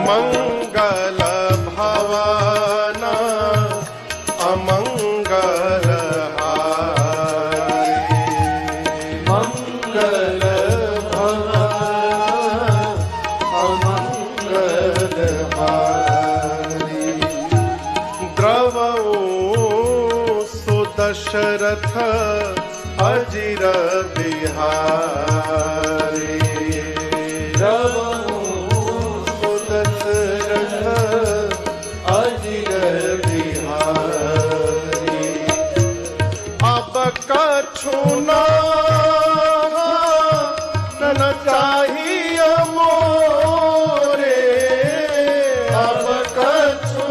मंगल भवन अमंगल हारी। मंगल भवन अमंगल हारी। द्रवऊ सुदशरथ अजिर बिहारी। द्रवऊ सुदशरथ अजिर बिहारी। अब कछु न चाहिए मोरे। अब कछु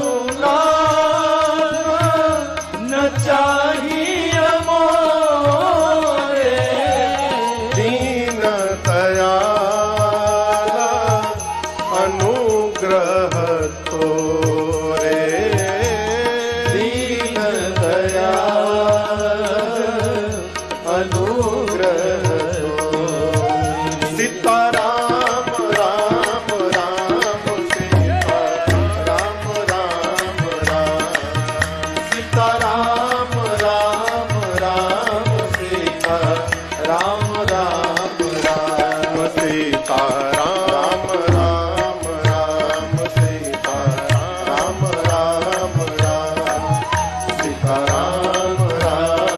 न चाहिए मोरे। दीन दयाला अनुग्रह तोरे। दीन दयाला अनुग्रह तोरे। सीताराम राम राम सीता राम राम राम। सीताराम राम राम सीता राम राम राम। सीताराम